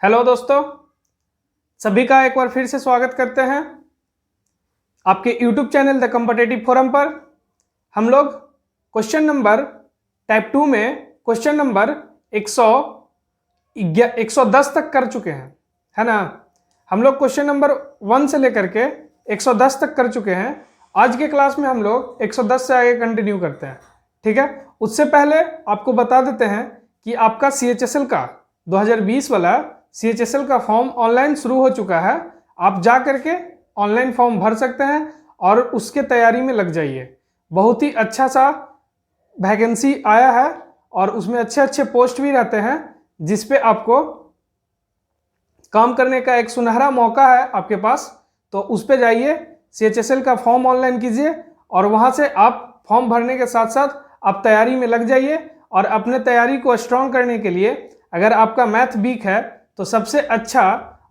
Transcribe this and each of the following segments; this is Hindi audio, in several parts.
हेलो दोस्तों, सभी का एक बार फिर से स्वागत करते हैं आपके YouTube channel the competitive forum पर। हम लोग क्वेश्चन नंबर टाइप 2 में क्वेश्चन नंबर 110 तक कर चुके हैं, है ना। हम लोग क्वेश्चन नंबर 1 से लेकर के 110 तक कर चुके हैं। आज के क्लास में हम लोग 110 से आगे कंटिन्यू करते हैं, ठीक है। उससे पहले आपको बता देते हैं कि आपका CHSL का 2020 वाला CHSL का फॉर्म ऑनलाइन शुरू हो चुका है। आप जा करके ऑनलाइन फॉर्म भर सकते हैं और उसके तैयारी में लग जाइए। बहुत ही अच्छा सा वैकेंसी आया है और उसमें अच्छे अच्छे पोस्ट भी रहते हैं, जिस पे आपको काम करने का एक सुनहरा मौका है आपके पास। तो उस पे जाइए, CHSL का फॉर्म ऑनलाइन कीजिए और वहाँ से आप फॉर्म भरने के साथ साथ आप तैयारी में लग जाइए। और अपने तैयारी को स्ट्रॉन्ग करने के लिए अगर आपका मैथ वीक है तो सबसे अच्छा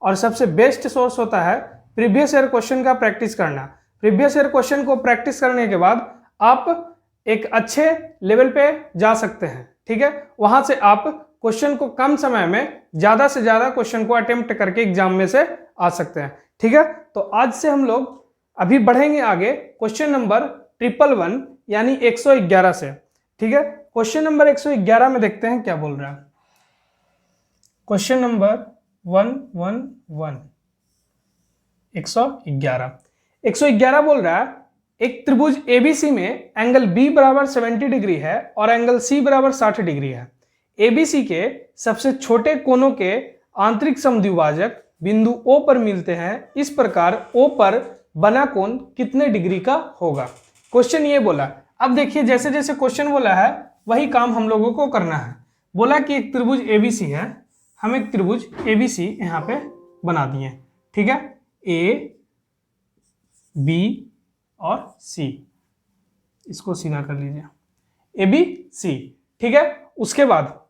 और सबसे बेस्ट सोर्स होता है प्रीवियस ईयर क्वेश्चन का प्रैक्टिस करना। प्रीवियस ईयर क्वेश्चन को प्रैक्टिस करने के बाद आप एक अच्छे लेवल पे जा सकते हैं, ठीक है। वहां से आप क्वेश्चन को कम समय में ज़्यादा से ज़्यादा क्वेश्चन को अटेम्प्ट करके एग्जाम में से आ सकते हैं, ठीक है। तो आज से हम लोग अभी बढ़ेंगे आगे क्वेश्चन नंबर 111 यानी 111 से, ठीक है। क्वेश्चन नंबर 111 में देखते हैं क्या बोल रहा है। क्वेश्चन नंबर 111 111 बोल रहा है एक त्रिभुज ABC में एंगल B बराबर 70 डिग्री है और एंगल C बराबर 60 डिग्री है। ABC के सबसे छोटे कोनों के आंतरिक समद्विभाजक बिंदु O पर मिलते हैं। इस प्रकार O पर बना कोण कितने डिग्री का होगा। क्वेश्चन ये बोला। अब देखिए, जैसे जैसे क्वेश्चन बोला है वही काम हम लोगों को करना है। बोला कि एक त्रिभुज ABC है, हम एक त्रिभुज ABC यहाँ पे बना दिए, ठीक है। A, B और C, इसको सीधा कर लीजिए, ABC, ठीक है। उसके बाद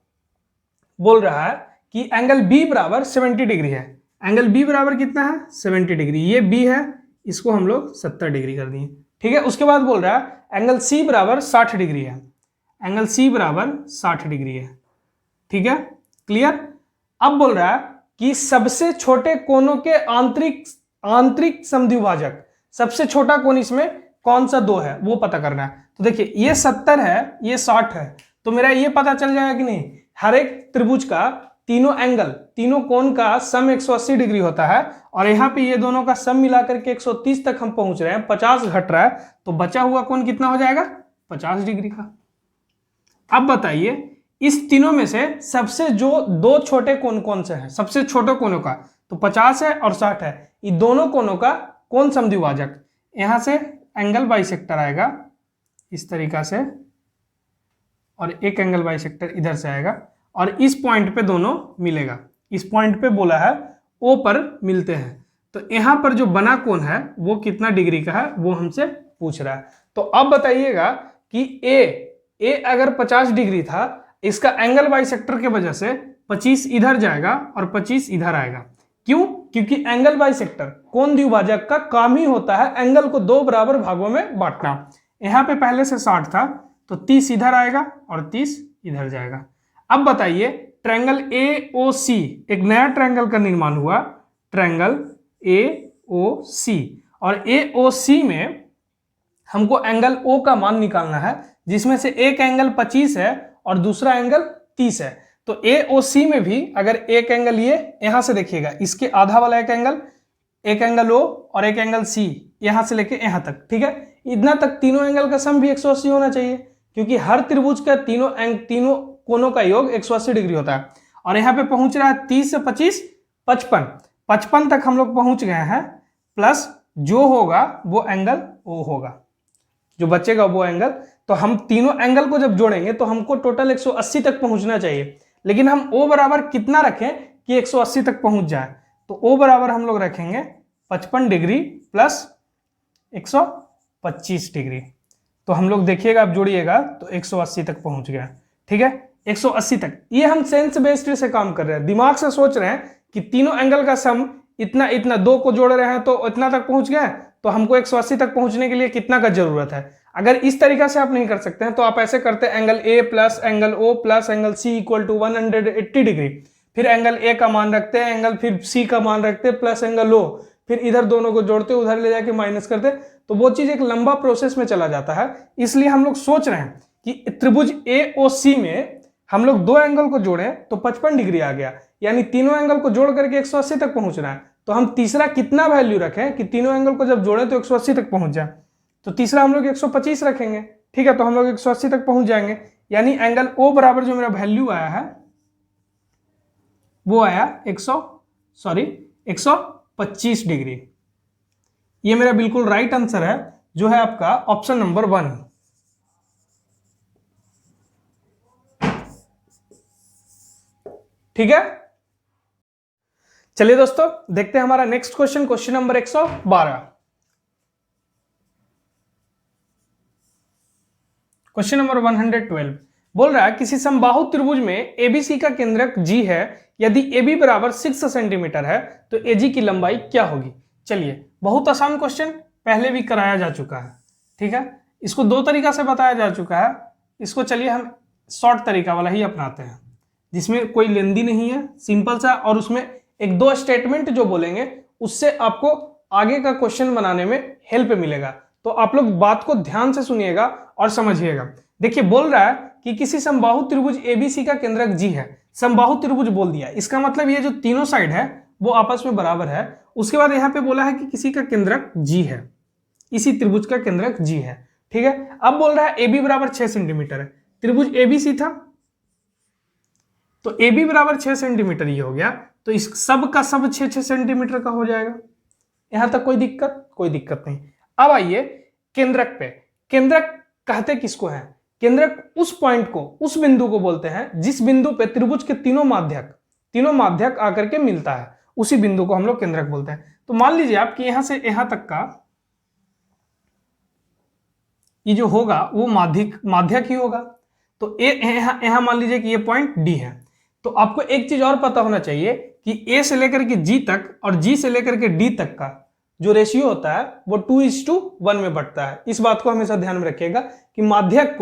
बोल रहा है कि एंगल B बराबर 70 डिग्री है। एंगल B बराबर कितना है? 70 डिग्री। ये B है, इसको हम लोग 70 डिग्री कर दिए, ठीक है। उसके बाद बोल रहा है एंगल C बराबर 60 डिग्री है। एंगल C बराबर 60 डिग्री है, ठीक है, क्लियर। अब बोल रहा है कि सबसे छोटे कोनों के आंतरिक समद्विभाजक, सबसे छोटा कोण इसमें कौन सा दो है वो पता करना है। तो देखिए, ये 70 है, ये 60 है, तो मेरा ये पता चल जाएगा कि नहीं, हर एक त्रिभुज का तीनों कोण का सम 180 डिग्री होता है। और यहाँ पे ये दोनों का सम मिलाकर के 130 तक हम पहुंच रहे हैं, 50 घट रहा है, तो बचा हुआ कोण कितना हो जाएगा? 50 डिग्री का। अब बताइए, इस तीनों में से सबसे जो दो छोटे कोण कौन से हैं? सबसे छोटे कोणों का तो 50 है और 60 है। ये दोनों कोणों का कोण समद्विभाजक, यहां से एंगल बाइसेक्टर आएगा इस तरीका से, और एक एंगल बाइसेक्टर इधर से आएगा और इस पॉइंट पे दोनों मिलेगा। इस पॉइंट पे बोला है O पर मिलते हैं, तो यहां पर जो बना कोण है वो कितना डिग्री का है वो हमसे पूछ रहा है। तो अब बताइएगा कि A अगर 50 डिग्री था, इसका एंगल बाइसेक्टर के वजह से 25 इधर जाएगा और 25 इधर आएगा। क्यों? क्योंकि एंगल बाइसेक्टर कोण द्विभाजक का काम ही होता है एंगल को दो बराबर भागों में बांटना। यहाँ पे पहले से 60 था, तो 30 इधर आएगा और 30 इधर जाएगा। अब बताइए, ट्रायंगल AOC, एक नया ट्रायंगल का निर्माण हुआ, ट्रायंगल AOC, और AOC में हमको एंगल O का मान निकालना है, जिसमें से एक एंगल 25 है और दूसरा एंगल 30 है। तो AOC में भी अगर एक एंगल ये यहां से देखिएगा, इसके आधा वाला एक एंगल O और एक एंगल C, यहां से लेके यहां तक, ठीक है। इतना तक तीनों एंगल का सम भी 180 होना चाहिए, क्योंकि हर त्रिभुज का तीनों कोनों का योग 180 डिग्री होता है। और यहाँ पे पहुंच रहा है 30 से 25 55 तक हम लोग पहुंच गए हैं, प्लस जो होगा वो एंगल O होगा, जो बचेगा वो एंगल। तो हम तीनों एंगल को जब जोड़ेंगे तो हमको टोटल 180 तक पहुंचना चाहिए, लेकिन हम O बराबर कितना रखें कि 180 तक पहुंच जाए। तो O बराबर हम लोग रखेंगे 55 डिग्री प्लस 125 डिग्री। तो हम लोग देखिएगा, आप जोड़िएगा तो 180 तक पहुंच गया, ठीक है, 180 तक। ये हम सेंस बेस्ड से काम कर रहे हैं, दिमाग से सोच रहे हैं कि तीनों एंगल का सम इतना दो को जोड़ रहे हैं तो इतना तक पहुंच गया, तो हमको 180 तक पहुंचने के लिए कितना का जरूरत है। अगर इस तरीका से आप नहीं कर सकते हैं तो आप ऐसे करते हैं, angle A plus angle O plus angle C equal to 180 degree. फिर एंगल ए का मान रखते हैं, एंगल फिर सी का मान रखते हैं, प्लस एंगल ओ, फिर इधर दोनों को जोड़ते उधर ले जाके माइनस करते, तो वो चीज एक लंबा प्रोसेस में चला जाता है। इसलिए हम लोग सोच रहे हैं कि त्रिभुज ए ओ सी में हम लोग दो एंगल को जोड़ें तो 55 डिग्री आ गया, यानी तीनों एंगल को जोड़ करके 180 तक पहुंचना है। तो हम तीसरा कितना वैल्यू रखें कि तीनों एंगल को जब जोड़ें तो 180 तक पहुंच जाए, तो तीसरा हम लोग 125 रखेंगे, ठीक है, तो हम लोग 180 तक पहुंच जाएंगे। यानी एंगल ओ बराबर जो मेरा वैल्यू आया है वो आया 125 डिग्री। ये मेरा बिल्कुल राइट आंसर है, जो है आपका ऑप्शन नंबर 1। ठीक है, चलिए दोस्तों देखते हैं हमारा next question, question number 112। Question number 112 बोल रहा है किसी समबाहु त्रिभुज में एबीसी का केंद्रक जी है, यदि AB बराबर 6 सेंटीमीटर है तो AG की लंबाई क्या होगी। चलिए, बहुत आसान क्वेश्चन, पहले भी कराया जा चुका है, ठीक है, इसको दो तरीका से बताया जा चुका है। इसको चलिए हम शॉर्ट तरीका वाला ही अपनाते हैं, जिसमें कोई लेंदी नहीं है, सिंपल सा, और उसमें एक दो स्टेटमेंट जो बोलेंगे उससे आपको आगे का क्वेश्चन बनाने में हेल्प मिलेगा। तो आप लोग बात को ध्यान से सुनिएगा और समझिएगा। देखिए, बोल रहा है कि किसी समबाहु त्रिभुज एबीसी का केंद्रक जी है। समबाहु त्रिभुज बोल दिया, इसका मतलब ये जो तीनों साइड है वो आपस में बराबर है। उसके बाद यहाँ पे बोला है कि किसी का केंद्रक जी है, इसी त्रिभुज का केंद्रक जी है, ठीक है। अब बोल रहा है AB बराबर 6 सेंटीमीटर है, त्रिभुज एबीसी था तो AB बराबर 6 सेंटीमीटर ये हो गया, तो इस सब का सब 6-6 सेंटीमीटर का हो जाएगा। यहां तक कोई दिक्कत नहीं। अब आइए केंद्रक पे। केंद्रक कहते किसको है? केंद्रक उस पॉइंट को, उस बिंदु को बोलते हैं जिस बिंदु पे त्रिभुज के तीनों माध्यक आकर के मिलता है, उसी बिंदु को हम लोग केंद्रक बोलते हैं। तो मान लीजिए आप कि यहां से यहां तक का ये जो होगा वो माध्यक ही होगा। तो यहां मान लीजिए कि ये पॉइंट डी है। तो आपको एक चीज और पता होना चाहिए कि ए से लेकर के जी तक और जी से लेकर के डी तक का जो रेशियो होता है वो 2:1 में बढ़ता है। इस बात को हमेशा ध्यान में रखिएगा कि माध्यक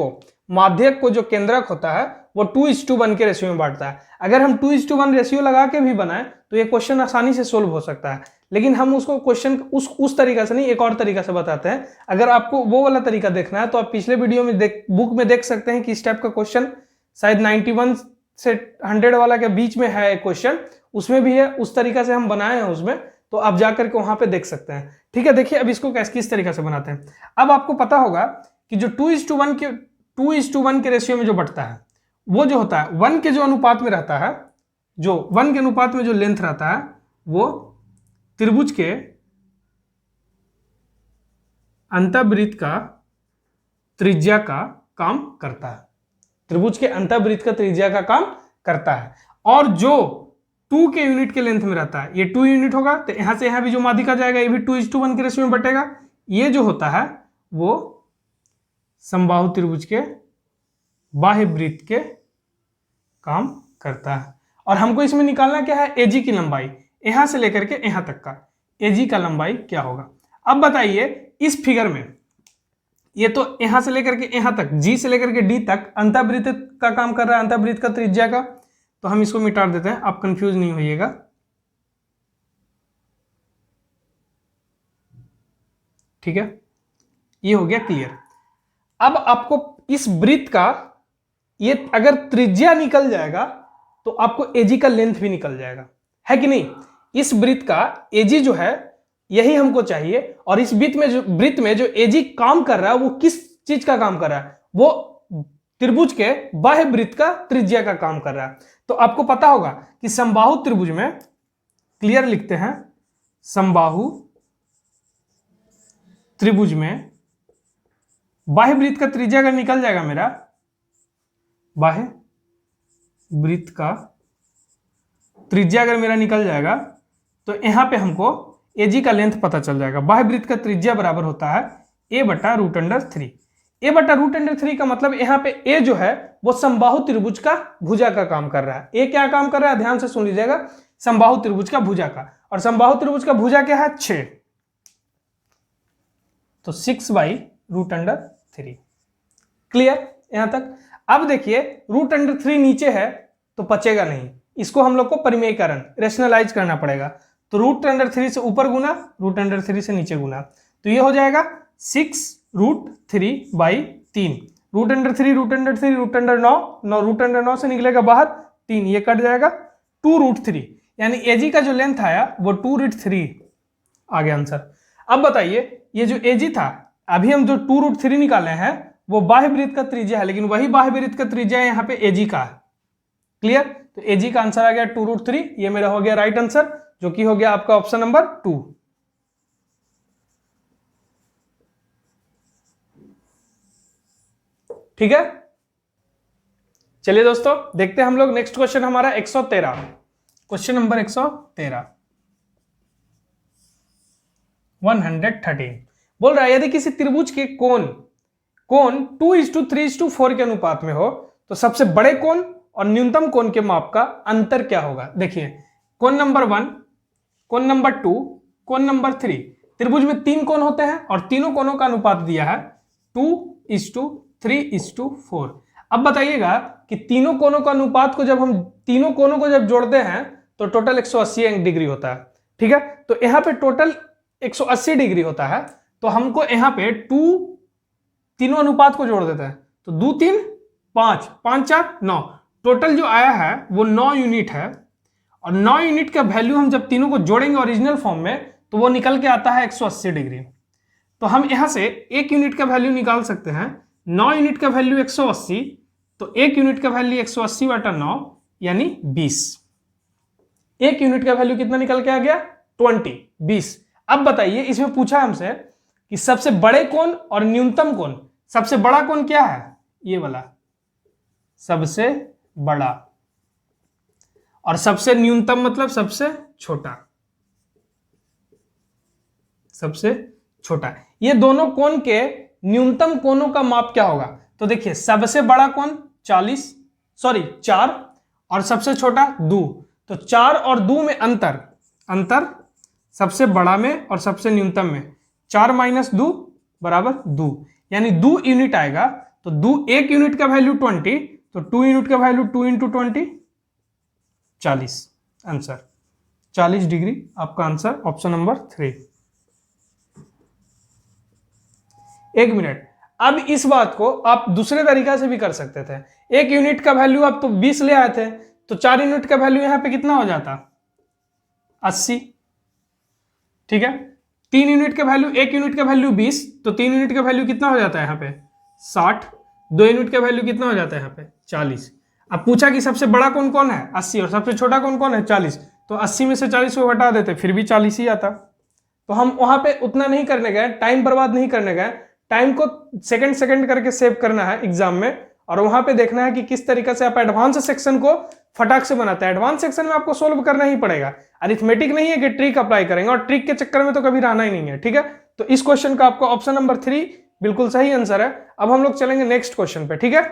को जो केंद्रक होता है वो 2:1 के रेशियो में बढ़ता है। अगर हम 2:1 रेशियो लगा के भी बनाए तो ये क्वेश्चन आसानी से सोल्व हो सकता है, लेकिन हम उसको क्वेश्चन उस तरीका से नहीं, एक और तरीका से बताते हैं। अगर आपको वो वाला तरीका देखना है तो आप पिछले वीडियो में बुक में देख सकते हैं कि इस टाइप का क्वेश्चन शायद 91 से 100 वाला के बीच में है एक क्वेश्चन, उसमें भी है, उस तरीका से हम बनाए हैं उसमें, तो आप जाकर के वहां पे देख सकते हैं। ठीक है, देखिए अब इसको किस तरीका से बनाते हैं। अब आपको पता होगा कि जो 2:1 के रेशियो में जो बढ़ता है वो जो होता है 1 के जो अनुपात में रहता है, जो 1 के अनुपात में जो लेंथ रहता है वो त्रिभुज के अंतःवृत्त का त्रिज्या का काम करता है। त्रिभुज के अंतःवृत्त का त्रिज्या का काम करता है, और जो 2 के यूनिट के लेंथ में रहता है, ये 2 यूनिट होगा, तो यहां से यहां भी जो माध्यिका जाएगा ये भी 2:1 के रेशियो में बटेगा। ये जो होता है वो समबाहु त्रिभुज के बाह्य वृत्त के काम करता है। और हमको इसमें निकालना क्या है? एजी की लंबाई, यहां से लेकर के यहां तक का एजी का लंबाई क्या होगा। अब बताइए इस फिगर में ये तो यहां से लेकर के यहां तक, जी से लेकर के डी तक अंतःवृत्त का काम कर रहा है, अंतःवृत्त का त्रिज्या का, तो हम इसको मिटा देते हैं, आप कंफ्यूज नहीं होइएगा। ठीक है, ये हो गया क्लियर। अब आपको इस वृत्त का ये अगर त्रिज्या निकल जाएगा तो आपको एजी का लेंथ भी निकल जाएगा, है कि नहीं? इस वृत्त का एजी जो है यही हमको चाहिए, और इस वृत्त में जो एजी काम कर रहा है वो किस चीज का काम कर रहा है? वो त्रिभुज के बाह्य वृत्त का त्रिज्या का काम कर रहा है। तो आपको पता होगा कि समबाहु त्रिभुज में, क्लियर लिखते हैं, समबाहु त्रिभुज में बाह्य वृत्त का त्रिज्या अगर निकल जाएगा मेरा, बाह्य वृत्त का त्रिज्या अगर मेरा निकल जाएगा तो यहां पे हमको एजी का लेंथ पता चल जाएगा। बाह्य वृत्त का त्रिज्या बराबर होता है a/√3। a/√3 का मतलब यहाँ पे a जो है वो समबाहु त्रिभुज का भुजा का काम कर रहा है। a क्या काम कर रहा है? ध्यान से सुन लीजिएगा, समबाहु त्रिभुज का भुजा का, और समबाहु त्रिभुज का भुजा क्या है? 6, तो 6/√3। क्लियर यहां तक? अब देखिए √3 नीचे है तो बचेगा नहीं, इसको हम लोग को परिमेयकरण रेशनलाइज करना पड़ेगा। तो √3 से ऊपर गुना, √3 से नीचे गुना, तो ये हो जाएगा 6√3/3। √3 से निकलेगा बाहर 3, ये कट जाएगा 2√3, यानी एजी का जो लेंथ आया वो 2√3 आ गया आंसर। अब बताइए ये जो एजी था, अभी हम जो 2√3 निकाले हैं वो बाह्य वृत्त का त्रिज्या है, लेकिन वही बाह्य वृत्त का त्रिज्या यहाँ पे एजी का है। क्लियर? तो एजी का आंसर आ गया 2√3, ये मेरा हो गया राइट आंसर, जो कि हो गया आपका ऑप्शन नंबर 2। ठीक है, चलिए दोस्तों देखते हैं हम लोग नेक्स्ट क्वेश्चन हमारा 113, क्वेश्चन नंबर 113 113 बोल रहा है यदि किसी त्रिभुज के कोण 2:3:4 के अनुपात में हो तो सबसे बड़े कोण और न्यूनतम कोण के माप का अंतर क्या होगा। देखिए कोण नंबर 1, कोण नंबर 2, कोण नंबर 3। त्रिभुज में 3 कोण होते हैं और तीनों कोणों का अनुपात दिया है 2:3:4। अब बताइएगा कि तीनों कोणों का अनुपात को जब हम तीनों कोणों को जब जोड़ते हैं तो टोटल 180 डिग्री होता है। ठीक है, तो यहाँ पे टोटल 180 डिग्री होता है, तो हमको यहाँ पे तीनों अनुपात को जोड़ देते हैं, तो 2 3 5 5 4 9, टोटल जो आया है वो 9 यूनिट है। और 9 यूनिट का वैल्यू हम जब तीनों को जोड़ेंगे ओरिजिनल फॉर्म में तो वो निकल के आता है 180 डिग्री। तो हम यहां से 1 यूनिट का वैल्यू निकाल सकते हैं। 9 यूनिट का वैल्यू 180, तो 1 यूनिट का वैल्यू 180/9 यानी 20। 1 यूनिट का वैल्यू कितना निकल के आ गया 20। अब बताइए इसमें पूछा हमसे कि सबसे बड़े कोण और न्यूनतम कोण। सबसे बड़ा कोण क्या है, ये वाला सबसे बड़ा, और सबसे न्यूनतम मतलब सबसे छोटा, सबसे छोटा। ये दोनों कोण के न्यूनतम कोणों का माप क्या होगा। तो देखिए सबसे बड़ा कोण 4 और सबसे छोटा 2, तो 4 और 2 में अंतर सबसे बड़ा में और सबसे न्यूनतम में 4 - 2 = 2, यानी 2 यूनिट आएगा। तो 1 यूनिट का वैल्यू 20, तो 2 यूनिट का वैल्यू 2 × 20 40, आंसर 40 डिग्री आपका आंसर ऑप्शन नंबर 3। एक मिनट, अब इस बात को आप दूसरे तरीका से भी कर सकते थे। 1 यूनिट का वैल्यू आप तो 20 ले आए थे, तो 4 यूनिट का वैल्यू यहां पे कितना हो जाता 80। ठीक है, 3 यूनिट का वैल्यू 1 यूनिट का वैल्यू 20, तो 3 यूनिट का वैल्यू कितना हो जाता है यहाँ पे 60। 2 यूनिट का वैल्यू कितना हो जाता है यहाँ पे 40। अब पूछा कि सबसे बड़ा कौन कौन है 80 और सबसे छोटा कौन कौन है 40, तो 80 में से 40 को हटा देते फिर भी 40 ही आता। तो हम वहां पे उतना नहीं करने गए, टाइम बर्बाद नहीं करने गए, टाइम को सेकंड करके सेव करना है एग्जाम में, और वहां पे देखना है कि किस तरीके से आप एडवांस सेक्शन को फटाक से बनाते हैं। एडवांस सेक्शन में आपको सोल्व करना ही पड़ेगा, अरिथमेटिक नहीं है कि ट्रिक अप्लाई करेंगे, और ट्रिक के चक्कर में तो कभी रहना ही नहीं है। ठीक है, तो इस क्वेश्चन का आपको ऑप्शन नंबर 3 बिल्कुल सही आंसर है। अब हम लोग चलेंगे नेक्स्ट क्वेश्चन पे। ठीक है,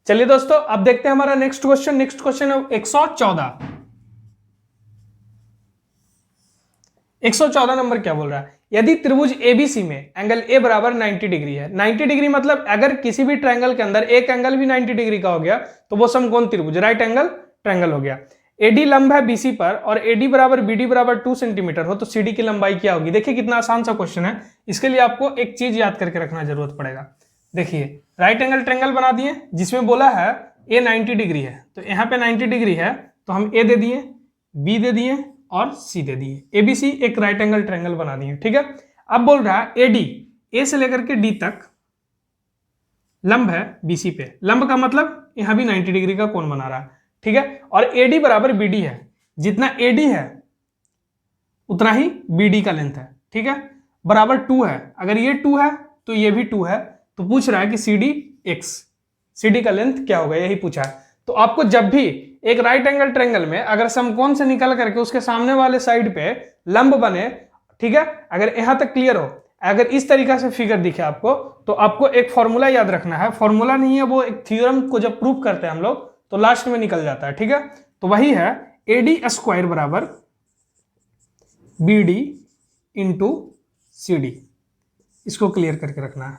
चलिए दोस्तों अब देखते हैं हमारा नेक्स्ट क्वेश्चन। नेक्स्ट क्वेश्चन है 114 नंबर क्या बोल रहा है, यदि त्रिभुज एबीसी में एंगल ए बराबर 90 डिग्री है। 90 डिग्री मतलब अगर किसी भी ट्रायंगल के अंदर एक एंगल भी 90 डिग्री का हो गया तो वो समकोण त्रिभुज राइट एंगल ट्रायंगल हो गया। एडी लंब है बीसी पर और एडी बराबर बीडी बराबर 2 सेंटीमीटर हो तो सीडी की लंबाई क्या होगी। देखिए कितना आसान सा क्वेश्चन है, इसके लिए आपको एक चीज याद करके रखना जरूरत पड़ेगा। देखिए राइट एंगल ट्रायंगल बना दिए जिसमें बोला है ए 90 डिग्री है, तो यहाँ पे 90 डिग्री है तो हम ए दे दिए, बी दे दिए और सी दे दिए। एबीसी एक राइट एंगल ट्रायंगल बना दिए। ठीक है, अब बोल रहा है एडी ए से लेकर के डी तक लंब है बीसी पे। लंब का मतलब यहां भी 90 डिग्री का कोण बना रहा है। ठीक है, और एडी बराबर बीडी है, जितना एडी है उतना ही बीडी का लेंथ है। ठीक है, बराबर 2 है, अगर ये 2 है तो ये भी 2 है, तो पूछ रहा है कि सीडी एक्स, सीडी का लेंथ क्या होगा, यही पूछा है। तो आपको जब भी एक राइट एंगल ट्रायंगल में अगर समकोण से निकल करके उसके सामने वाले साइड पे लंब बने, ठीक है, अगर यहां तक क्लियर हो, अगर इस तरीका से फिगर दिखे आपको, तो आपको एक फॉर्मूला याद रखना है। फॉर्मूला नहीं है, वो एक थ्योरम को जब प्रूव करते हैं हम लोग तो लास्ट में निकल जाता है। ठीक है, तो वही है एडी स्क्वायर बराबर बीडी इंटू सीडी, इसको क्लियर करके रखना है।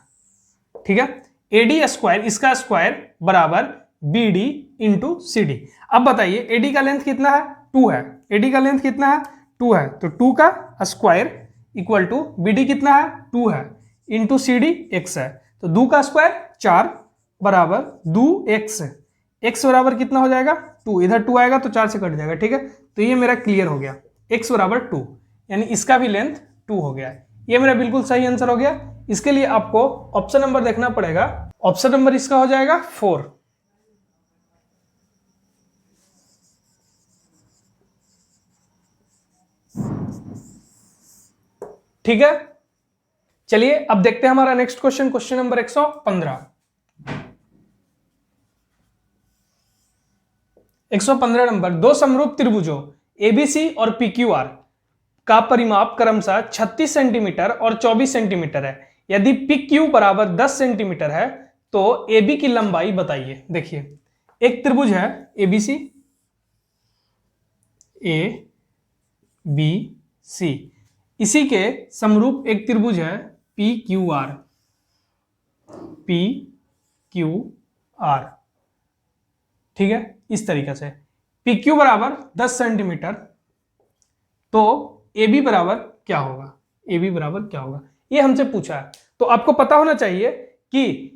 ठीक है, एडी स्क्वायर इसका स्क्वायर बराबर बीडी इंटू सी डी। अब बताइए एडी का लेंथ कितना है, 2 है, एडी का लेंथ कितना है, 2 है, तो 2 का स्क्वायर इक्वल टू बीडी कितना है, 2 है, इंटू सी डी एक्स है, तो 2 का स्क्वायर 4 बराबर 2x, x बराबर कितना हो जाएगा 2, इधर 2 आएगा तो 4 से कट जाएगा, ठीक है। तो ये मेरा क्लियर हो गया, x बराबर 2, यानी इसका भी लेंथ 2 हो गया है। ये मेरा बिल्कुल सही आंसर हो गया। इसके लिए आपको ऑप्शन नंबर देखना पड़ेगा, ऑप्शन नंबर इसका हो जाएगा 4। ठीक है, चलिए अब देखते हैं हमारा next question, question number 115। 115 number, दो समरूप त्रिभुजों एबीसी और पीक्यूआर का परिमाप क्रमशः 36 सेंटीमीटर और 24 सेंटीमीटर है। यदि PQ बराबर 10 सेंटीमीटर है तो AB की लंबाई बताइए। देखिए एक त्रिभुज है ABC, ABC, इसी के समरूप एक त्रिभुज है PQR, PQR, ठीक है। इस तरीके से PQ बराबर 10 सेंटीमीटर तो AB बराबर क्या होगा, AB बराबर क्या होगा, ये हमसे पूछा है। तो आपको पता होना चाहिए कि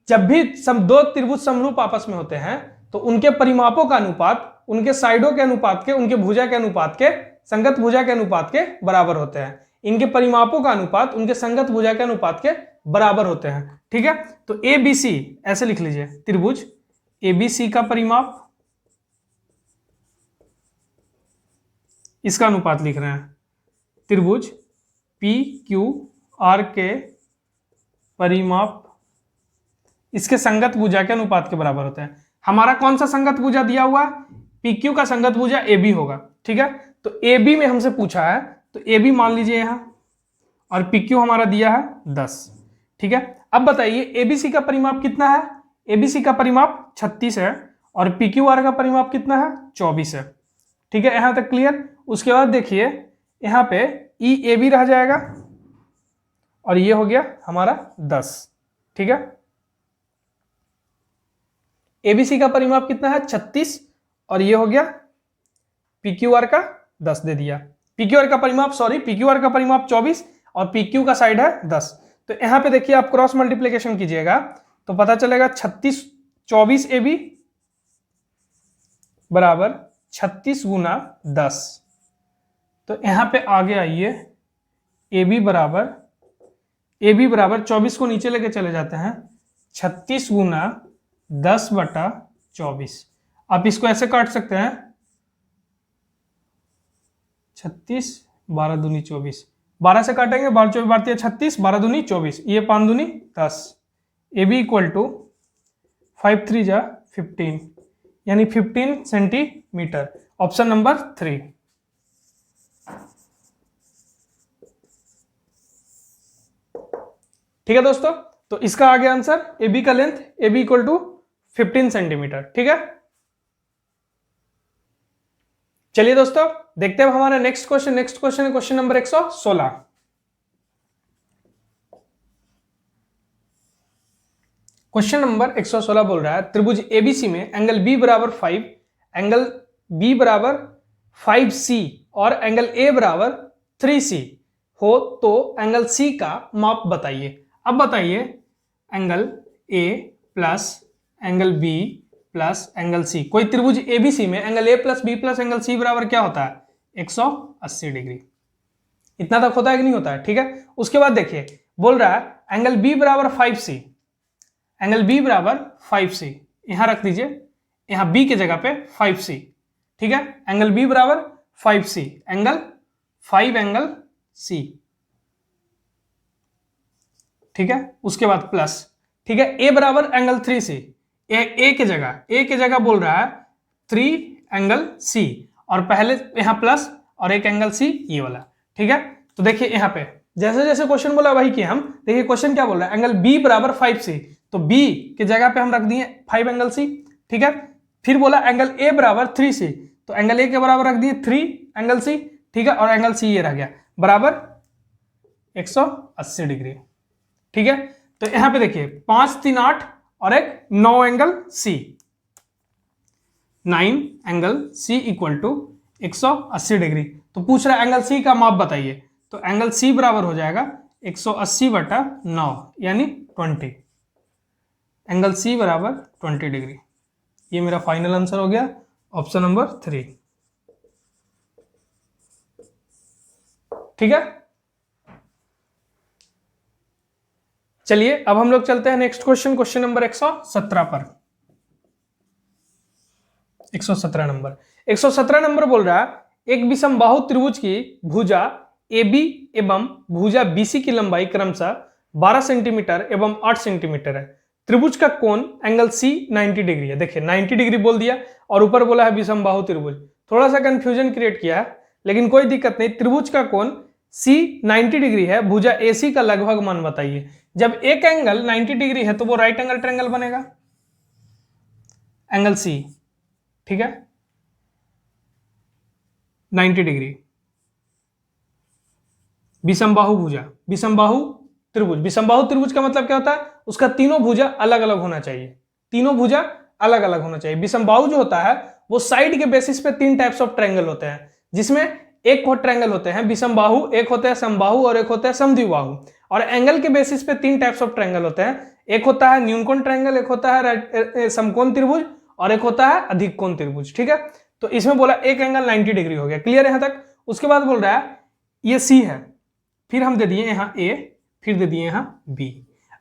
जब भी दो त्रिभुज समरूप आपस में होते हैं तो उनके परिमापों का अनुपात उनके साइडों के अनुपात के, उनके भुजा के अनुपात के, संगत भुजा के अनुपात के बराबर होते हैं। इनके परिमापों का अनुपात उनके संगत भुजा के अनुपात के बराबर होते हैं, ठीक है। तो ABC ऐसे लिख लीजिए, त्रिभुज ABC का परिमाप, इसका अनुपात लिख रहे हैं, त्रिभुज PQR के परिमाप इसके संगत भुजा के अनुपात के बराबर होते हैं। हमारा कौन सा संगत भुजा दिया हुआ है, PQ का संगत भुजा AB होगा, ठीक है। तो AB में हमसे पूछा है तो AB मान लीजिए यहां, और PQ हमारा दिया है 10, ठीक है। अब बताइए ABC का परिमाप कितना है, ABC का परिमाप 36 है और PQR का परिमाप कितना है 24 है, ठीक है। यहां तक क्लियर। उसके बाद देखिए यहां पे EAB रह जाएगा और ये हो गया हमारा 10, ठीक है। ABC का परिमाप कितना है 36 और ये हो गया PQR का 10 दे दिया, PQR का परिमाप 24 और PQ का साइड है 10। तो यहां पे देखिए आप क्रॉस मल्टीप्लिकेशन कीजिएगा तो पता चलेगा 24 AB बराबर 36 गुना 10। तो यहां पे आगे आइए, AB बराबर 24 को नीचे लेके चले जाते हैं, 36 गुना 10/24। आप इसको ऐसे काट सकते हैं, 36, 12 दूनी 24, 12 से काटेंगे, 12 24 12 36, 12 दूनी 24, ये 5 दूनी 10। AB इक्वल टू 5 3 जा 15, यानी 15 सेंटीमीटर। Option number 3। ठीक है दोस्तों, तो इसका आ गया आंसर, AB का length AB equal to 15 centimetre, ठीक है। चलिए दोस्तों देखते हैं हमारा नेक्स्ट क्वेश्चन है क्वेश्चन नंबर 116। क्वेश्चन नंबर 116 बोल रहा है, त्रिभुज ABC में एंगल B बराबर 5, एंगल B बराबर 5C और एंगल A बराबर 3C हो तो एंगल C का माप बताइए। अब बताइए angle A plus angle B plus angle C, कोई त्रिभुज ABC में angle A plus B plus angle C बराबर क्या होता है 180 डिग्री। इतना तक होता है कि नहीं होता है, ठीक है। उसके बाद देखिए बोल रहा है एंगल B बराबर 5C, एंगल B बराबर 5C, यहां रख दीजिए, यहां B की जगह पे 5C, ठीक है। एंगल B बराबर 5C, एंगल 5 एंगल C, ठीक है। उसके बाद प्लस, ठीक है, A बराबर एंगल 3C, A की जगह बोल रहा है 3 एंगल C और पहले यहां प्लस और एक एंगल C ये वाला, ठीक है। तो देखिए यहां पे जैसे जैसे क्वेश्चन बोला वही किए हम। देखिए क्वेश्चन क्या बोल रहा है, एंगल B बराबर 5C, तो B की जगह पे हम रख दिए 5 एंगल C, ठीक है। फिर बोला एंगल A बराबर 3C, तो एंगल A के बराबर रख दिए 3 एंगल C, ठीक है, और एंगल C ये रह गया बराबर 180 डिग्री, ठीक है। तो यहां पे देखिए 5 3 8 और एक 9 angle C, 9 angle C equal to 180 degree. तो पूछ रहा है एंगल सी का माप बताइए, तो एंगल सी बराबर हो जाएगा 180/9 यानी 20। एंगल सी बराबर 20 डिग्री। ये मेरा फाइनल आंसर हो गया, ऑप्शन नंबर 3। ठीक है, चलिए अब हम लोग चलते हैं नेक्स्ट क्वेश्चन, क्वेश्चन नंबर 117 पर। 117 नंबर, 117 नंबर बोल रहा है एक विषमबाहु त्रिभुज की भुजा AB एवं भुजा BC की लंबाई क्रमशः 12 सेंटीमीटर एवं 8 सेंटीमीटर है। त्रिभुज का कोण एंगल C 90 डिग्री है। देखिए 90 डिग्री बोल दिया और ऊपर बोला है विषमबाहु त्रिभुज, थोड़ा सा कंफ्यूजन क्रिएट किया है, लेकिन कोई दिक्कत नहीं। त्रिभुज का कोण C 90 डिग्री है, भुजा AC का लगभग मान बताइए। जब एक एंगल 90 डिग्री है तो वो राइट एंगल ट्रायंगल बनेगा, एंगल C, ठीक है, 90 डिग्री। विषमबाहु भुजा, विषमबाहु त्रिभुज, विषमबाहु त्रिभुज का मतलब क्या होता है, उसका तीनों भुजा अलग अलग होना चाहिए, तीनों भुजा अलग अलग होना चाहिए। विषमबाहु जो होता है वो साइड के बेसिस पे 3 टाइप्स ऑफ ट्रायंगल होते हैं, जिसमें एक ट्रायंगल होते हैं विषमबाहु, एक होता है समबाहु और एक होता है समद्विबाहु। और एंगल के बेसिस पे 3 टाइप्स ऑफ ट्रायंगल होते हैं, एक होता है न्यूनकोण ट्रायंगल, एक होता है समकोण त्रिभुज और एक होता है अधिक कोण त्रिभुज। ठीक है, तो इसमें बोला एक एंगल 90 डिग्री हो गया, क्लियर यहां तक। उसके बाद बोल रहा है ये C है, फिर हम दे दिए यहां A, फिर दे दिए यहां B।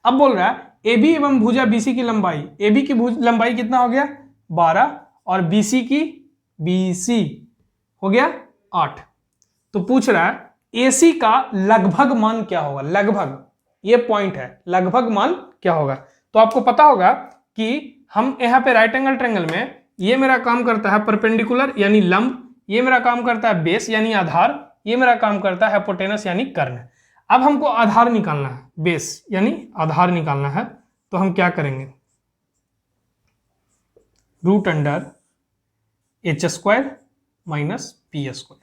अब बोल रहा है AB एवं भुजा BC की लंबाई, AB की लंबाई कितना हो गया 12 और BC की BC हो गया 8। तो पूछ रहा है AC का लगभग मान क्या होगा, लगभग, ये पॉइंट है, लगभग मान क्या होगा। तो आपको पता होगा कि हम यहाँ पे राइट एंगल ट्रायंगल में ये मेरा काम करता है परपेंडिकुलर यानी लंब, ये मेरा काम करता है बेस यानी आधार, ये मेरा काम करता है हाइपोटेनस यानी कर्ण। अब हमको आधार निकालना है, बेस यानी आधार निकालना है, तो हम क्या करेंगे, √h² माइनस p²।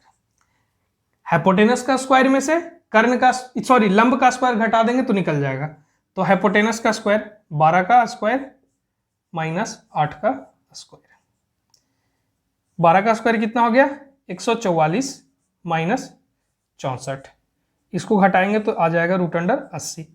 हाइपोटेनस का स्क्वायर में से कर्ण का, सॉरी लंब का स्क्वायर घटा देंगे तो निकल जाएगा। तो हाइपोटेनस का स्क्वायर 12 का स्क्वायर माइनस 8 का स्क्वायर, 12 का स्क्वायर कितना हो गया 144 माइनस 64, इसको घटाएंगे तो आ जाएगा √80।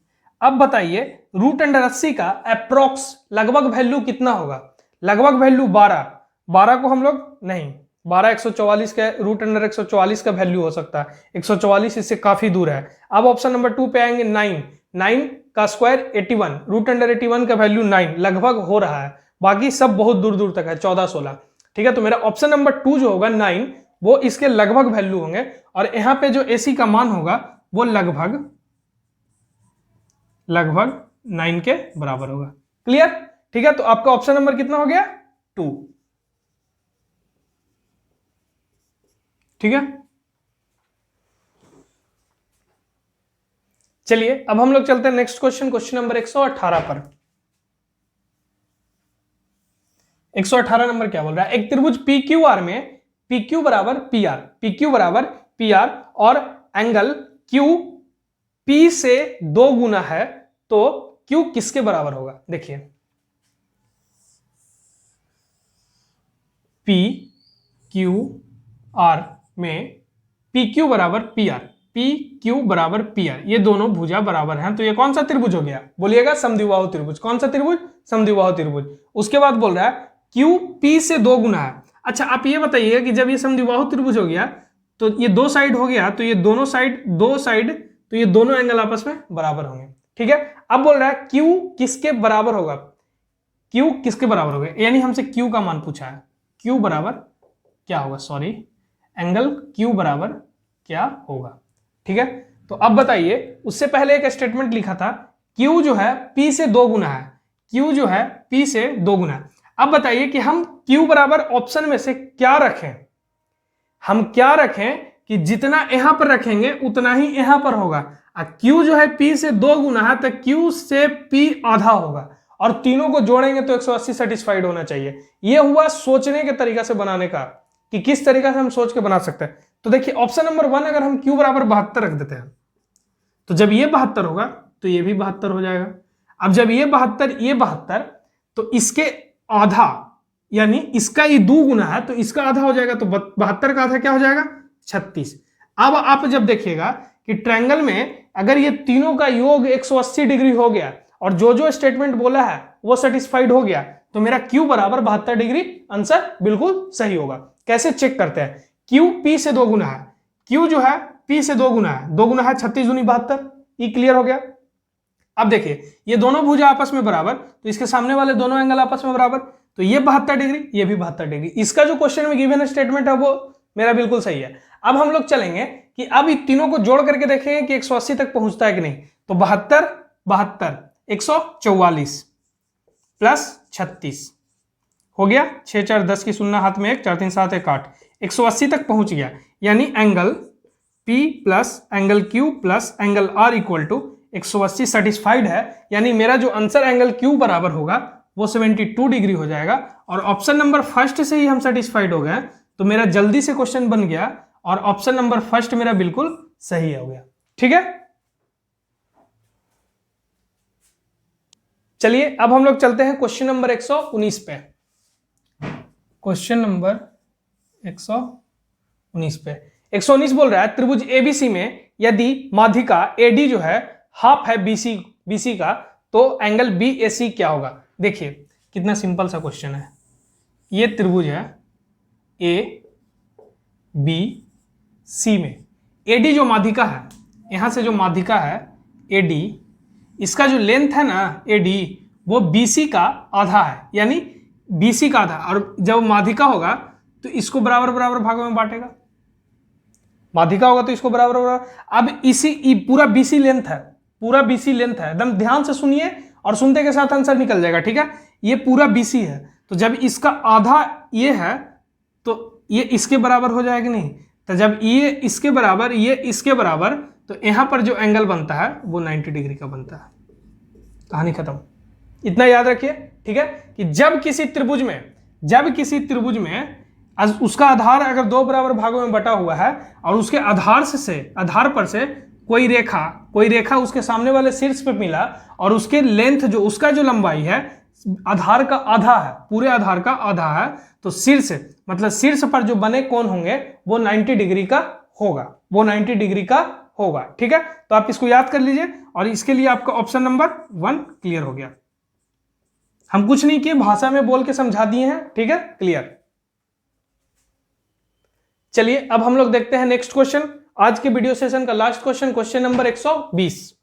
अब बताइए √80 का अप्रोक्स लगभग वैल्यू कितना होगा, लगभग वैल्यू 12 को हम लोग नहीं, 12 144 का √144 का वैल्यू हो सकता है, 144 इससे काफी दूर है। अब ऑप्शन नंबर 2 पे आएंगे 9 का स्क्वायर 81, √81 का वैल्यू 9 लगभग हो रहा है, बाकी सब बहुत दूर दूर तक है 14 16। ठीक है, तो मेरा ऑप्शन नंबर 2 जो होगा 9 वो इसके लगभग वैल्यू होंगे, और यहां पे जो AC का मान होगा वो लगभग 9 के बराबर होगा। क्लियर, ठीक है, तो आपका ऑप्शन नंबर कितना हो गया 2। ठीक है, चलिए अब हम लोग चलते हैं नेक्स्ट क्वेश्चन, क्वेश्चन नंबर 118 पर। 118 नंबर क्या बोल रहा है, एक त्रिभुज PQR में PQ बराबर PR, PQ बराबर PR और एंगल Q P से 2 गुना है, तो Q किसके बराबर होगा। देखिए PQR में PQ बराबर PR, PQ बराबर PR, ये दोनों भुजा बराबर हैं, तो ये कौन सा त्रिभुज हो गया, बोलिएगा समद्विबाहु त्रिभुज। कौन सा त्रिभुज, समद्विबाहु त्रिभुज। उसके बाद बोल रहा है Q P से 2 गुना है। अच्छा आप ये बताइएगा कि जब ये समद्विबाहु त्रिभुज हो गया तो ये 2 साइड हो गया, तो ये दोनों साइड 2 साइड, तो ये दोनों एंगल आपस में बराबर होंगे। ठीक है, अब बोल रहा है Q किसके बराबर होगा, Q किसके बराबर होगा, यानी हमसे Q का मान पूछा है, Q बराबर क्या होगा, सॉरी एंगल Q बराबर क्या होगा। ठीक है, तो अब बताइए, उससे पहले एक स्टेटमेंट लिखा था Q जो है P से 2 गुना है, Q जो है P से 2 गुना है। अब बताइए कि हम Q बराबर ऑप्शन में से क्या रखें, हम क्या रखें कि जितना यहां पर रखेंगे उतना ही यहां पर होगा। Q जो है P से 2 गुना है, तो Q से P आधा होगा, और तीनों को जोड़ेंगे तो 180 सेटिस्फाइड होना चाहिए। यह हुआ सोचने के तरीका से बनाने का, कि किस तरीका से हम सोच के बना सकते हैं। तो देखिए ऑप्शन नंबर 1 अगर हम Q बराबर 72 रख देते हैं, तो जब ये 72 होगा तो ये भी 72 हो जाएगा। अब जब ये 72 ये 72, तो इसके आधा यानी इसका ये 2 गुना है तो इसका आधा हो जाएगा, तो 72 का आधा क्या हो जाएगा 36। अब आप जब देखिएगा कि ट्रायंगल में अगर ये तीनों का योग 180 डिग्री हो गया और जो जो स्टेटमेंट बोला है वो सेटिस्फाइड हो गया, तो मेरा Q बराबर 72 डिग्री, आंसर बिल्कुल सही होगा। कैसे चेक करते हैं? Q P से 2 गुना है, Q जो है P से 2 गुना है, 2 गुना है 36 दूनी 72, ये क्लियर हो गया। अब देखिए ये दोनों भुजा आपस में बराबर, तो इसके सामने वाले दोनों एंगल आपस में बराबर, तो ये 72 डिग्री, ये भी 72 डिग्री। इसका जो क्वेश्चन में गिवन स्टेटमेंट है वो मेरा बिल्कुल सही है। अब हम लोग चलेंगे कि अब इन तीनों को जोड़ करके देखेंगे कि 180 तक पहुंचता है कि नहीं। तो 72 72 144 प्लस 36 हो गया, 6 4 10 की शून्य हाथ में 1, 4 3 7 1 8, 180 तक पहुंच गया। यानी angle P plus angle Q plus angle R equal to 180 satisfied है। यानी मेरा जो आंसर एंगल Q बराबर होगा वो 72 डिग्री हो जाएगा। और ऑप्शन नंबर फर्स्ट से ही हम सेटिस्फाइड हो गए, तो मेरा जल्दी से क्वेश्चन बन गया और ऑप्शन नंबर फर्स्ट मेरा बिल्कुल सही हो गया। ठीक है, चलिए अब हम लोग चलते हैं क्वेश्चन नंबर 119 पे। क्वेश्चन नंबर 119 पे 119 बोल रहा है त्रिभुज एबीसी में यदि माध्यिका एडी जो है हाफ है बीसी का, तो एंगल बीएसी क्या होगा। देखिए कितना सिंपल सा क्वेश्चन है। ये त्रिभुज है ए बी सी में एडी जो माध्यिका है, यहां से जो माध्यिका है एडी, इसका जो लेंथ है ना एडी वो बीसी का आधा है, यानी बीसी का आधा। और जब माध्यिका होगा तो इसको बराबर बराबर भागों में बांटेगा, माध्यिका होगा तो इसको बराबर बराबर। अब इसी पूरा बीसी लेंथ है, पूरा बीसी लेंथ है, एकदम ध्यान से सुनिए और सुनते के साथ आंसर निकल जाएगा। ठीक है, ये पूरा बीसी है, तो जब इसका आधा ये है तो ये इसके बराबर हो जाएगा नहीं। तो जब ये इसके बराबर ये इसके बराबर, तो यहां पर जो एंगल बनता है वो 90 डिग्री का बनता है। कहानी खत्म। इतना याद रखिए। ठीक है, कि जब किसी त्रिभुज में उसका आधार अगर 2 बराबर भागों में बटा हुआ है और उसके आधार पर से कोई रेखा उसके सामने वाले शीर्ष पे मिला और उसके लेंथ जो उसका जो लंबाई है आधार का आधा है, पूरे आधार का आधा है, तो शीर्ष मतलब शीर्ष पर जो बने कोण होंगे वो 90 डिग्री का होगा, वो 90 डिग्री का होगा। ठीक है, तो आप इसको याद कर लीजिए और इसके लिए आपका ऑप्शन नंबर 1 क्लियर हो गया। हम कुछ नहीं किए, भाषा में बोल के समझा दिए हैं। ठीक है, क्लियर। चलिए अब हम लोग देखते हैं नेक्स्ट क्वेश्चन, आज के वीडियो सेशन का last question, question number 120।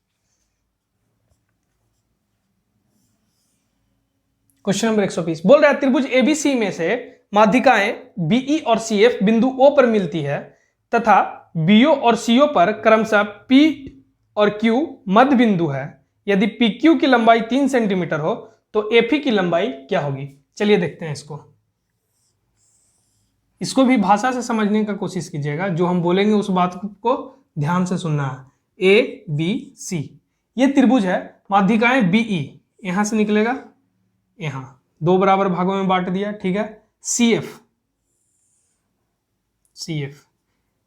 Question number 120 बोल रहा है त्रिभुज एबीसी में से माध्यिकाएं बीई और सीएफ बिंदु ओ पर मिलती है तथा बीओ और सीओ पर क्रमशः पी और क्यू मध्य बिंदु है। यदि पी क्यू की लंबाई 3 सेंटीमीटर हो तो एफई की लंबाई क्या होगी। चलिए देखते हैं इसको भी भाषा से समझने का कोशिश कीजिएगा, जो हम बोलेंगे उस बात को ध्यान से सुनना है। ए बी सी ये त्रिभुज है, माध्यिकाएं बीई यहां से निकलेगा, यहां 2 बराबर भागों में बांट दिया। ठीक है, सीएफ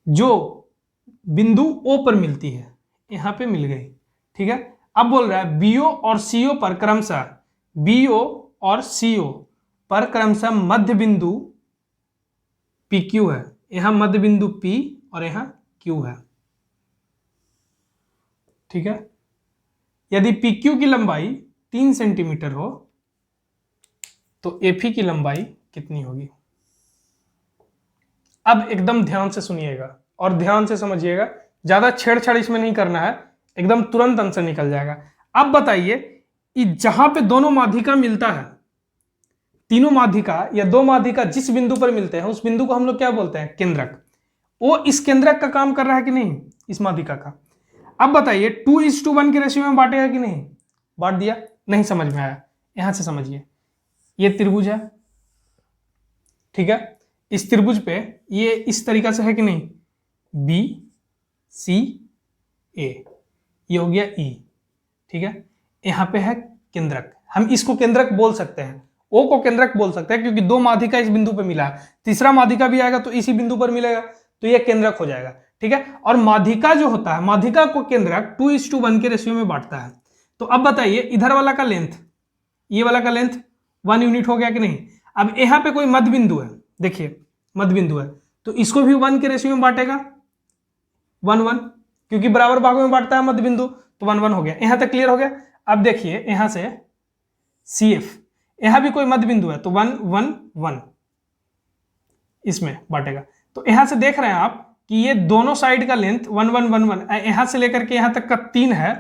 जो बिंदु ओ पर मिलती है, यहां पे मिल गई। ठीक है, अब बोल रहा है बीओ और सीओ पर क्रमशः मध्य बिंदु पी क्यू है। यहां मध्य बिंदु पी और यहां क्यू है। ठीक है, यदि पी क्यू की लंबाई 3 सेंटीमीटर हो तो एफई की लंबाई कितनी होगी। अब एकदम ध्यान से सुनिएगा और ध्यान से समझिएगा, ज्यादा छेड़छाड़ इसमें नहीं करना है, एकदम तुरंत आंसर निकल जाएगा। अब बताइए कि जहां पे दोनों माध्यिका मिलता है, तीनों माध्यिका या 2 माध्यिका जिस बिंदु पर मिलते हैं उस बिंदु को हम लोग क्या बोलते हैं, केंद्रक। वो इस केंद्रक का काम कर रहा है कि नहीं, इस माध्यिका का। अब बताइए 2:1 के रेशियो में बांटेगा कि नहीं, बांट दिया, नहीं समझ में आया, यहां से समझिए। ये त्रिभुज है, ठीक है, इस त्रिभुज पे ये इस तरीका से है कि नहीं, बी सी ए, ये हो गया ई। ठीक है, यहां पे है केंद्रक, हम इसको केंद्रक बोल सकते हैं, ओ को केंद्रक बोल सकते हैं क्योंकि 2 माध्यिका इस बिंदु पे मिला है, तीसरा माध्यिका भी आएगा तो इसी बिंदु पर मिलेगा, तो ये केंद्रक हो जाएगा। ठीक है, और माध्यिका जो होता है, माध्यिका को केंद्रक 2:1 के रेशियो में बांटता है। तो अब बताइए इधर वाला का लेंथ, ये वाला का लेंथ 1 यूनिट हो गया कि नहीं। अब यहाँ पे कोई मध्य बिंदु है, देखिए मध्य बिंदु है, तो इसको भी 1 के रेशियो में बांटेगा, 1 1, क्योंकि बराबर भागों में बांटता है मध्य बिंदु, तो 1 1 हो गया। यहां तक क्लियर हो गया। अब देखिए यहां से CF, यहां भी कोई मध्य बिंदु है, तो 1 1 1 इसमें बांटेगा। तो यहां से देख रहे हैं आप कि ये दोनों साइड का लेंथ 1 1 1 1, यहां से लेकर के यहां तक का 3 है,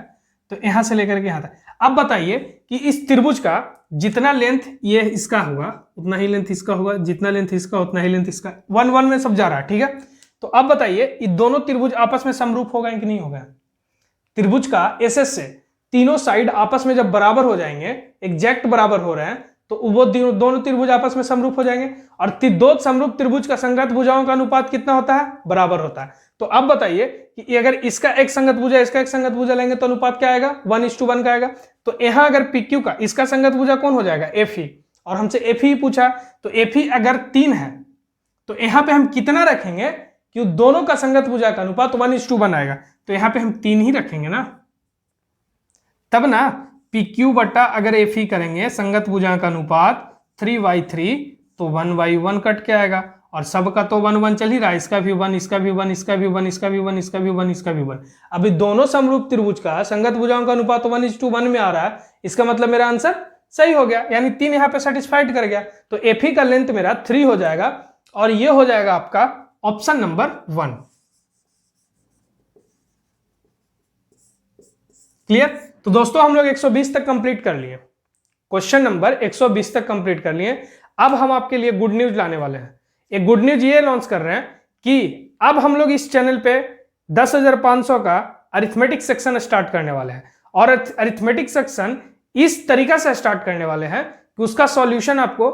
तो यहां से लेकर के यहां तक। अब बताइए कि इस त्रिभुज का जितना लेंथ ये इसका होगा उतना ही लेंथ इसका होगा, जितना लेंथ इसका उतना ही लेंथ इसका, 1 1 में सब जा रहा है, ठीक है। तो अब बताइए ये दोनों त्रिभुज आपस में समरूप होगा कि नहीं होगा। त्रिभुज का एसएस से तीनों साइड आपस में जब बराबर हो जाएंगे, एग्जैक्ट बराबर हो रहे हैं, तो वो दोनों त्रिभुज आपस में समरूप हो जाएंगे। और दो समरूप त्रिभुज का संगत भुजाओं का अनुपात कितना होता है, बराबर होता है। तो अब बताइए कि अगर इसका एक संगत भुजा इसका एक संगत भुजा लेंगे तो अनुपात क्या आएगा, 1:1 का आएगा। तो यहां अगर PQ का इसका संगत भुजा कौन हो जाएगा, FE, और हमसे FE पूछा, तो FE अगर 3 है तो यहां पे हम कितना रखेंगे कि दोनों का संगत भुजा का अनुपात 1:1 आएगा। तो यहां पे हम 3 ही रखेंगे ना, तब ना PQ बटा अगर FE करेंगे संगत भुजा का अनुपात 3/3, तो 1/1 कट के आएगा, और सबका तो 1 1 चल ही रहा है, इसका भी 1, इसका भी 1, इसका भी 1, इसका भी 1, इसका भी 1, इसका भी 1। अभी दोनों समरूप त्रिभुज का संगत भुजाओं का अनुपात 1:1 में आ रहा है, इसका मतलब मेरा आंसर सही हो गया, यानी 3 यहां पे सेटिस्फाइड कर गया। तो FE का लेंथ मेरा 3 हो जाएगा, और ये हो जाएगा आपका ऑप्शन नंबर 1। क्लियर। तो दोस्तों हम लोग 120 तक कंप्लीट कर लिए, क्वेश्चन नंबर 120 तक कंप्लीट कर लिए। अब हम आपके लिए गुड न्यूज लाने वाले हैं। एक गुड न्यूज ये लॉन्च कर रहे हैं कि अब हम लोग इस चैनल पे 10,500 का अरिथमेटिक सेक्शन स्टार्ट करने वाले हैं, और अरिथमेटिक सेक्शन इस तरीका से स्टार्ट करने वाले हैं कि उसका सॉल्यूशन आपको,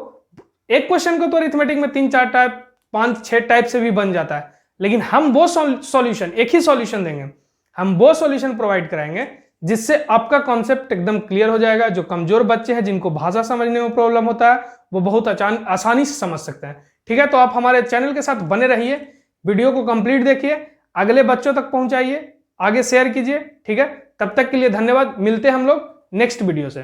एक क्वेश्चन को तो अरिथमेटिक में 3 4 टाइप 5 6 टाइप से भी बन जाता है, लेकिन हम वो सॉल्यूशन, एक ही सॉल्यूशन देंगे, हम वो सॉल्यूशन प्रोवाइड कराएंगे जिससे आपका कॉन्सेप्ट एकदम क्लियर हो जाएगा। जो कमजोर बच्चे हैं, जिनको भाषा समझने में प्रॉब्लम होता है, वो बहुत आसानी से समझ सकते हैं। ठीक है, तो आप हमारे चैनल के साथ बने रहिए, वीडियो को कंप्लीट देखिए, अगले बच्चों तक पहुंचाइए, आगे शेयर कीजिए। ठीक है, तब तक के लिए धन्यवाद, मिलते हैं हम लोग नेक्स्ट वीडियो से।